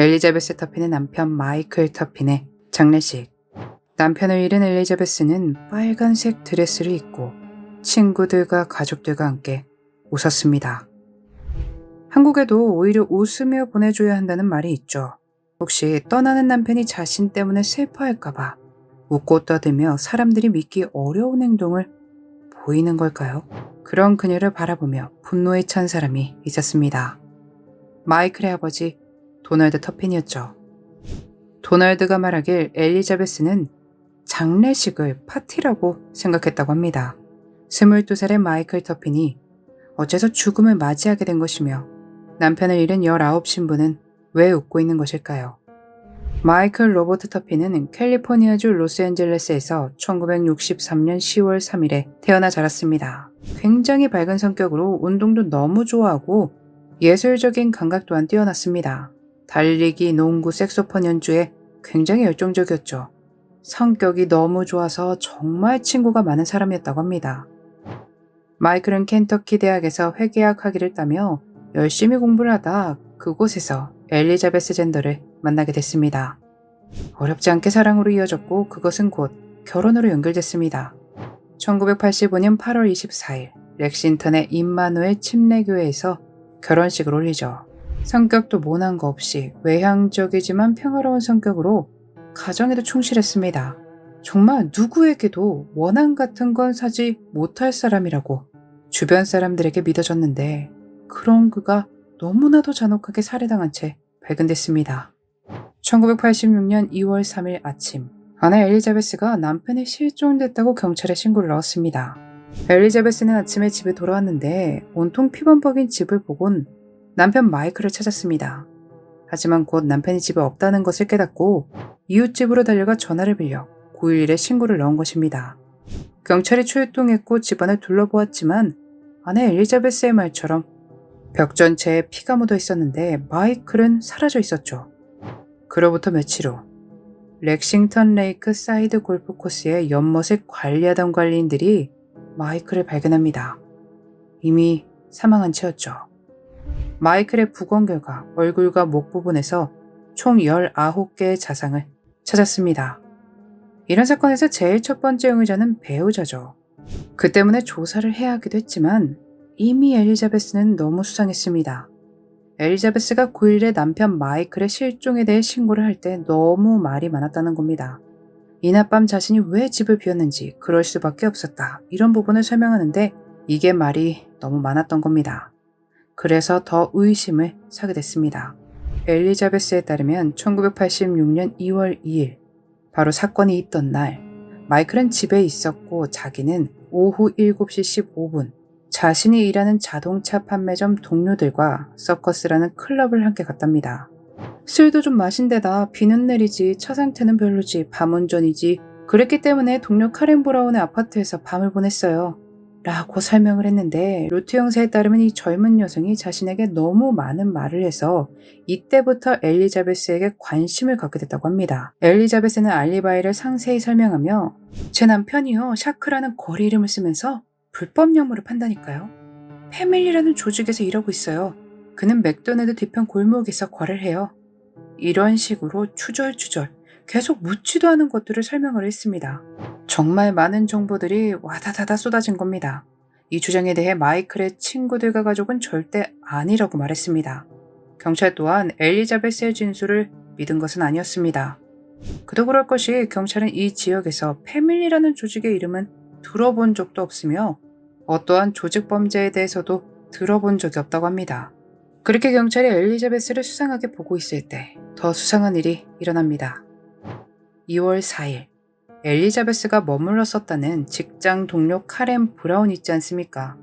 엘리자베스 터핀의 남편 마이클 터핀의 장례식. 남편을 잃은 엘리자베스는 빨간색 드레스를 입고 친구들과 가족들과 함께 웃었습니다. 한국에도 오히려 웃으며 보내줘야 한다는 말이 있죠. 혹시 떠나는 남편이 자신 때문에 슬퍼할까봐 웃고 떠들며 사람들이 믿기 어려운 행동을 보이는 걸까요? 그런 그녀를 바라보며 분노에 찬 사람이 있었습니다. 마이클의 아버지 도널드 터핀이었죠. 도널드가 말하길 엘리자베스는 장례식을 파티라고 생각했다고 합니다. 22살의 마이클 터핀이 어째서 죽음을 맞이하게 된 것이며 남편을 잃은 19 신부는 왜 웃고 있는 것일까요? 마이클 로버트 터핀은 캘리포니아주 로스앤젤레스에서 1963년 10월 3일에 태어나 자랐습니다. 굉장히 밝은 성격으로 운동도 너무 좋아하고 예술적인 감각 또한 뛰어났습니다. 달리기, 농구, 색소폰 연주에 굉장히 열정적이었죠. 성격이 너무 좋아서 정말 친구가 많은 사람이었다고 합니다. 마이클은 켄터키 대학에서 회계학 학위를 따며 열심히 공부를 하다 그곳에서 엘리자베스 젠더를 만나게 됐습니다. 어렵지 않게 사랑으로 이어졌고 그것은 곧 결혼으로 연결됐습니다. 1985년 8월 24일 렉싱턴의 임마누엘 침례교회에서 결혼식을 올리죠. 성격도 모난 거 없이 외향적이지만 평화로운 성격으로 가정에도 충실했습니다. 정말 누구에게도 원한 같은 건 사지 못할 사람이라고 주변 사람들에게 믿어졌는데 그런 그가 너무나도 잔혹하게 살해당한 채 발견됐습니다. 1986년 2월 3일 아침 아내 엘리자베스가 남편이 실종됐다고 경찰에 신고를 넣었습니다. 엘리자베스는 아침에 집에 돌아왔는데 온통 피범벅인 집을 보곤 남편 마이클을 찾았습니다. 하지만 곧 남편이 집에 없다는 것을 깨닫고 이웃집으로 달려가 전화를 빌려 911에 신고를 넣은 것입니다. 경찰이 출동했고 집안을 둘러보았지만 아내 엘리자베스의 말처럼 벽 전체에 피가 묻어 있었는데 마이클은 사라져 있었죠. 그로부터 며칠 후 렉싱턴 레이크 사이드 골프 코스의 연못을 관리하던 관리인들이 마이클을 발견합니다. 이미 사망한 채였죠. 마이클의 부검 결과 얼굴과 목 부분에서 총 19개의 자상을 찾았습니다. 이런 사건에서 제일 첫 번째 용의자는 배우자죠. 그 때문에 조사를 해야 하기도 했지만 이미 엘리자베스는 너무 수상했습니다. 엘리자베스가 9일에 남편 마이클의 실종에 대해 신고를 할 때 너무 말이 많았다는 겁니다. 이날 밤 자신이 왜 집을 비웠는지 그럴 수밖에 없었다. 이런 부분을 설명하는데 이게 말이 너무 많았던 겁니다. 그래서 더 의심을 사게 됐습니다. 엘리자베스에 따르면 1986년 2월 2일 바로 사건이 있던 날 마이클은 집에 있었고 자기는 오후 7시 15분 자신이 일하는 자동차 판매점 동료들과 서커스라는 클럽을 함께 갔답니다. 술도 좀 마신 데다 비는 내리지 차 상태는 별로지 밤운전이지 그랬기 때문에 동료 카렌 브라운의 아파트에서 밤을 보냈어요. 라고 설명을 했는데 루트 형사에 따르면 이 젊은 여성이 자신에게 너무 많은 말을 해서 이때부터 엘리자베스에게 관심을 갖게 됐다고 합니다. 엘리자베스는 알리바이를 상세히 설명하며 제 남편이요 샤크라는 거리 이름을 쓰면서 불법 영무를 판다니까요. 패밀리라는 조직에서 일하고 있어요. 그는 맥도날드 뒤편 골목에서 거래를 해요. 이런 식으로 추절추절 계속 묻지도 않은 것들을 설명을 했습니다. 정말 많은 정보들이 와다다다 쏟아진 겁니다. 이 주장에 대해 마이클의 친구들과 가족은 절대 아니라고 말했습니다. 경찰 또한 엘리자베스의 진술을 믿은 것은 아니었습니다. 그도 그럴 것이 경찰은 이 지역에서 패밀리라는 조직의 이름은 들어본 적도 없으며 어떠한 조직 범죄에 대해서도 들어본 적이 없다고 합니다. 그렇게 경찰이 엘리자베스를 수상하게 보고 있을 때 더 수상한 일이 일어납니다. 2월 4일 엘리자베스가 머물렀었다는 직장 동료 카렌 브라운 있지 않습니까?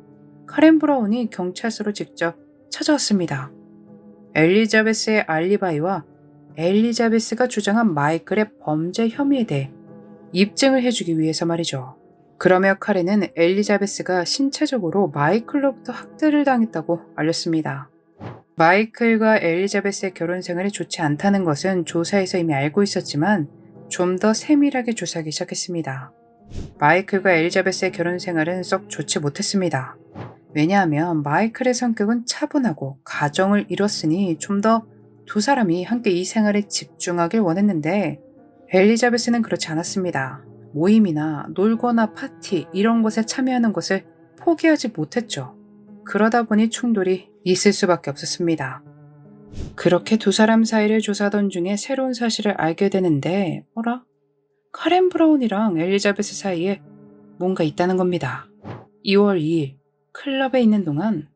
카렌 브라운이 경찰서로 직접 찾아왔습니다. 엘리자베스의 알리바이와 엘리자베스가 주장한 마이클의 범죄 혐의에 대해 입증을 해주기 위해서 말이죠. 그러며 카렌은 엘리자베스가 신체적으로 마이클로부터 학대를 당했다고 알렸습니다. 마이클과 엘리자베스의 결혼 생활이 좋지 않다는 것은 조사에서 이미 알고 있었지만 좀 더 세밀하게 조사하기 시작했습니다. 마이클과 엘리자베스의 결혼 생활은 썩 좋지 못했습니다. 왜냐하면 마이클의 성격은 차분하고 가정을 이뤘으니 좀 더 두 사람이 함께 이 생활에 집중하길 원했는데 엘리자베스는 그렇지 않았습니다. 모임이나 놀거나 파티 이런 것에 참여하는 것을 포기하지 못했죠. 그러다 보니 충돌이 있을 수밖에 없었습니다. 그렇게 두 사람 사이를 조사하던 중에 새로운 사실을 알게 되는데 어라? 카렌 브라운이랑 엘리자베스 사이에 뭔가 있다는 겁니다. 2월 2일 클럽에 있는 동안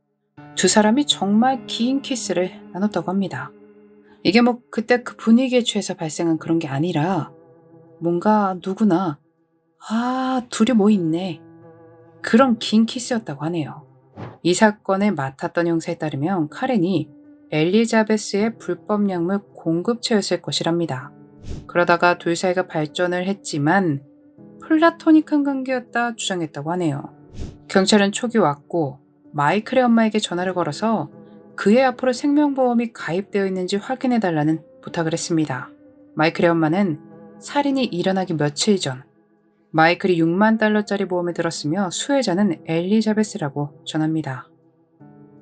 두 사람이 정말 긴 키스를 나눴다고 합니다. 이게 뭐 그때 그 분위기에 취해서 발생한 그런 게 아니라 뭔가 누구나 둘이 뭐 있네 그런 긴 키스였다고 하네요. 이 사건을 맡았던 형사에 따르면 카렌이 엘리자베스의 불법 약물 공급처였을 것이랍니다. 그러다가 둘 사이가 발전을 했지만 플라토닉한 관계였다 주장했다고 하네요. 경찰은 초기 왔고 마이클의 엄마에게 전화를 걸어서 그의 앞으로 생명보험이 가입되어 있는지 확인해달라는 부탁을 했습니다. 마이클의 엄마는 살인이 일어나기 며칠 전 마이클이 6만 달러짜리 보험에 들었으며 수혜자는 엘리자베스라고 전합니다.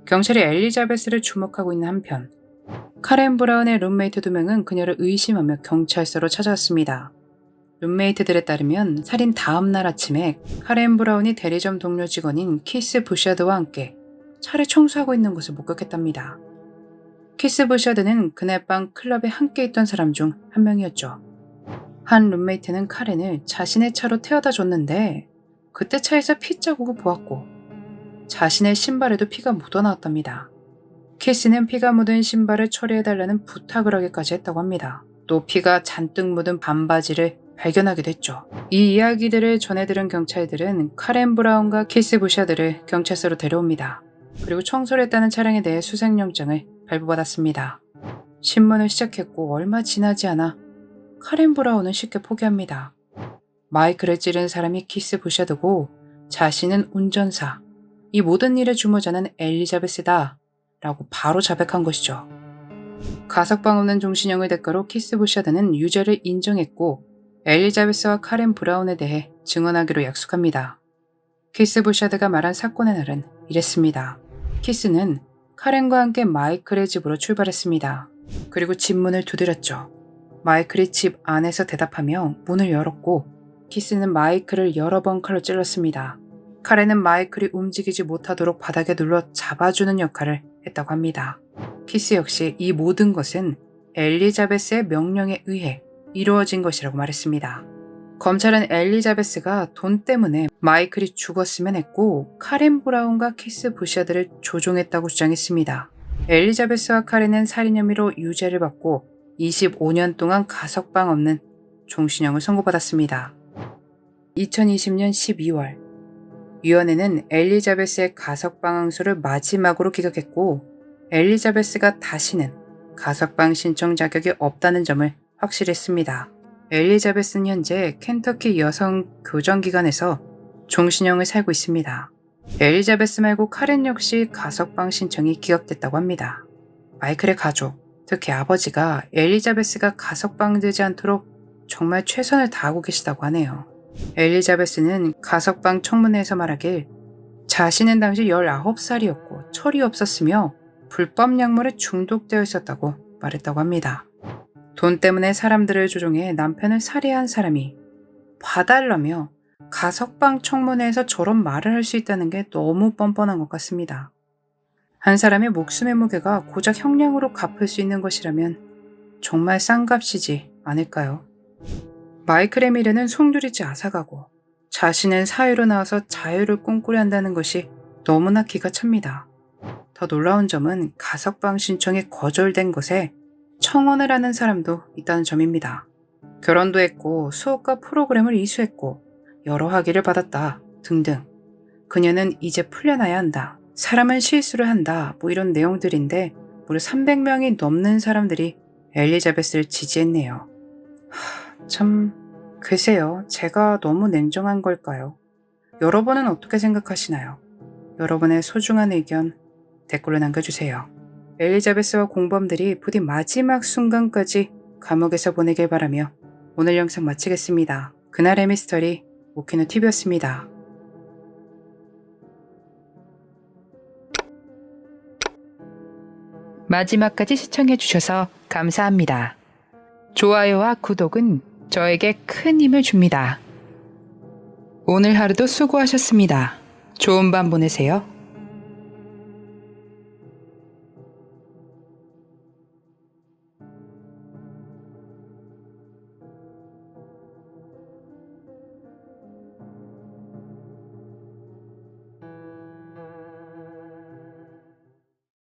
경찰이 엘리자베스를 주목하고 있는 한편 카렌 브라운의 룸메이트 2명은 그녀를 의심하며 경찰서로 찾아왔습니다. 룸메이트들에 따르면 살인 다음 날 아침에 카렌 브라운이 대리점 동료 직원인 키스 부샤드와 함께 차를 청소하고 있는 것을 목격했답니다. 키스 부샤드는 그날 밤 클럽에 함께 있던 사람 중 한 명이었죠. 한 룸메이트는 카렌을 자신의 차로 태워다 줬는데 그때 차에서 피 자국을 보았고 자신의 신발에도 피가 묻어나왔답니다. 키스는 피가 묻은 신발을 처리해달라는 부탁을 하기까지 했다고 합니다. 또 피가 잔뜩 묻은 반바지를 발견하기도 했죠. 이 이야기들을 전해들은 경찰들은 카렌 브라운과 키스 부샤드를 경찰서로 데려옵니다. 그리고 청소를 했다는 차량에 대해 수색영장을 발부받았습니다. 신문을 시작했고 얼마 지나지 않아 카렌 브라운은 쉽게 포기합니다. 마이클을 찌른 사람이 키스 부샤드고 자신은 운전사, 이 모든 일의 주모자는 엘리자베스다 라고 바로 자백한 것이죠. 가석방 없는 종신형을 대가로 키스 부샤드는 유죄를 인정했고 엘리자베스와 카렌 브라운에 대해 증언하기로 약속합니다. 키스 부샤드가 말한 사건의 날은 이랬습니다. 키스는 카렌과 함께 마이클의 집으로 출발했습니다. 그리고 집 문을 두드렸죠. 마이클이 집 안에서 대답하며 문을 열었고 키스는 마이클을 여러 번 칼로 찔렀습니다. 카렌은 마이클이 움직이지 못하도록 바닥에 눌러 잡아주는 역할을 했다고 합니다. 키스 역시 이 모든 것은 엘리자베스의 명령에 의해 이루어진 것이라고 말했습니다. 검찰은 엘리자베스가 돈 때문에 마이클이 죽었으면 했고 카렌 브라운과 키스 부샤드를 조종했다고 주장했습니다. 엘리자베스와 카렌은 살인 혐의로 유죄를 받고 25년 동안 가석방 없는 종신형을 선고받았습니다. 2020년 12월 위원회는 엘리자베스의 가석방 항소를 마지막으로 기각했고 엘리자베스가 다시는 가석방 신청 자격이 없다는 점을 확실했습니다. 엘리자베스는 현재 켄터키 여성교정기관에서 종신형을 살고 있습니다. 엘리자베스 말고 카렌 역시 가석방 신청이 기각됐다고 합니다. 마이클의 가족, 특히 아버지가 엘리자베스가 가석방되지 않도록 정말 최선을 다하고 계시다고 하네요. 엘리자베스는 가석방 청문회에서 말하길 자신은 당시 19살이었고 철이 없었으며 불법 약물에 중독되어 있었다고 말했다고 합니다. 돈 때문에 사람들을 조종해 남편을 살해한 사람이 봐달라며 가석방 청문회에서 저런 말을 할 수 있다는 게 너무 뻔뻔한 것 같습니다. 한 사람의 목숨의 무게가 고작 형량으로 갚을 수 있는 것이라면 정말 싼 값이지 않을까요? 마이클의 미래는 송두리째 앗아가고 자신은 사회로 나와서 자유를 꿈꾸려 한다는 것이 너무나 기가 찹니다. 더 놀라운 점은 가석방 신청이 거절된 것에 청원을 하는 사람도 있다는 점입니다. 결혼도 했고 수업과 프로그램을 이수했고 여러 학위를 받았다 등등. 그녀는 이제 풀려나야 한다. 사람은 실수를 한다. 뭐 이런 내용들인데 무려 300명이 넘는 사람들이 엘리자베스를 지지했네요. 참 글쎄요. 제가 너무 냉정한 걸까요? 여러분은 어떻게 생각하시나요? 여러분의 소중한 의견 댓글로 남겨주세요. 엘리자베스와 공범들이 부디 마지막 순간까지 감옥에서 보내길 바라며 오늘 영상 마치겠습니다. 그날의 미스터리 오키노TV였습니다. 마지막까지 시청해주셔서 감사합니다. 좋아요와 구독은 저에게 큰 힘을 줍니다. 오늘 하루도 수고하셨습니다. 좋은 밤 보내세요.